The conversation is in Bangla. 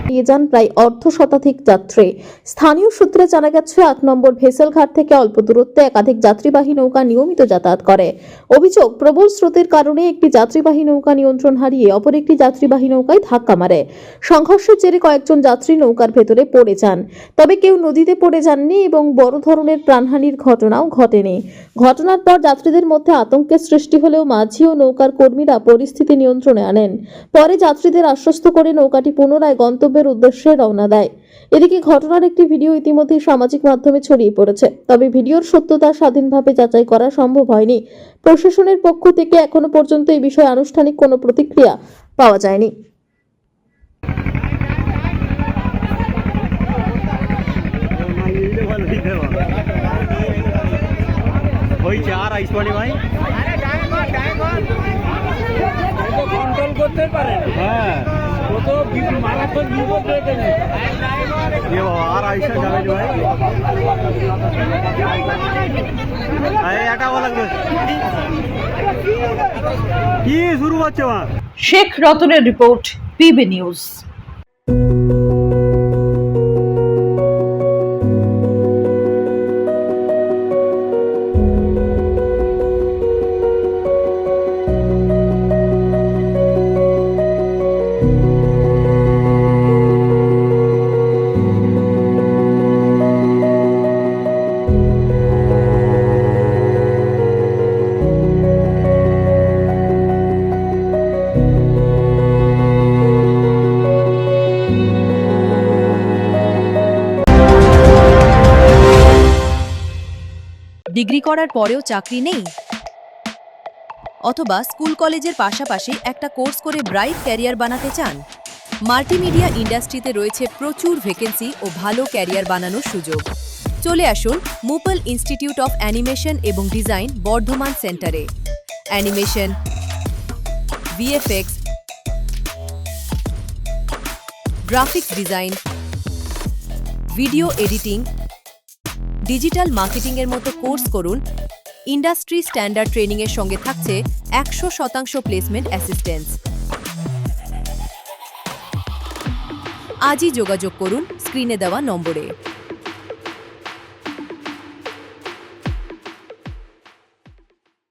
নিয়ে যান প্রায় অর্ধশতাধিক যাত্রী। স্থানীয় সূত্রে জানা গেছে ৮ নম্বর ভেসেলঘাট থেকে অল্প দূরত্বে একাধিক যাত্রীবাহী নৌকা নিয়মিত যাতায়াত করে। অভিযোগ, প্রবল স্রোতের কারণে একটি যাত্রীবাহী নৌকা নিয়ন্ত্রণ হারিয়ে অপর একটি যাত্রীবাহী নৌকায় ধাক্কা মারে। সংঘর্ষের জেরে কয়েকজন যাত্রী নৌকার ভেতরে পড়ে যান, তবে কেউ নদীতে পড়ে যাননি এবং বড় ধরনের প্রাণহানির ঘটনাও ঘটেনি। ঘটনার পর যাত্রীদের মধ্যে আতঙ্কের সৃষ্টি হলেও মাঝি ও নৌকার কর্মীরা পরিস্থিতি নিয়ন্ত্রণে আনেন। পরে যাত্রীদের আশ্বস্ত করে নৌকাটি পুনরায় গন্তব্যের উদ্দেশ্যে রওনা দেয়। এদিকে ঘটনার একটি ভিডিও ইতিমধ্যে সামাজিক মাধ্যমে ছড়িয়ে পড়েছে, তবে ভিডিওর সত্যতা স্বাধীনভাবে যাচাই করা সম্ভব হয়নি। প্রশাসনের পক্ষ থেকে এখনো পর্যন্ত এই বিষয়ে আনুষ্ঠানিক কোনো প্রতিক্রিয়া পাওয়া যায়নি। কন্ট্রোল করতে পারে না। হ্যাঁ, ও তো মারাত্মক বিপদ হয়ে গেছে। আর আইসা যাবে ভাই, এটা বলা কি শুরু হচ্ছে। শেখ রতনের রিপোর্ট, পিবি নিউজ। ডিগ্রি করার পরেও চাকরি নেই, অথবা স্কুল কলেজের পাশাপাশি একটা কোর্স করে ব্রাইট ক্যারিয়ার বানাতে চান? মাল্টিমিডিয়া ইন্ডাস্ট্রিতে রয়েছে প্রচুর ভ্যাকেন্সি ও ভালো ক্যারিয়ার বানানোর সুযোগ। চলে আসুন মুপল ইনস্টিটিউট অফ অ্যানিমেশন এবং ডিজাইন বর্ধমান সেন্টারে। Animation, VFX, graphics design, video editing, digital মার্কেটিংয়ের মতো কোর্স করুন। ইন্ডাস্ট্রি স্ট্যান্ডার্ড ট্রেনিংয়ের সঙ্গে থাকছে 100% প্লেসমেন্ট অ্যাসিস্ট্যান্স। আজই যোগাযোগ করুন স্ক্রিনে দেওয়া নম্বরে।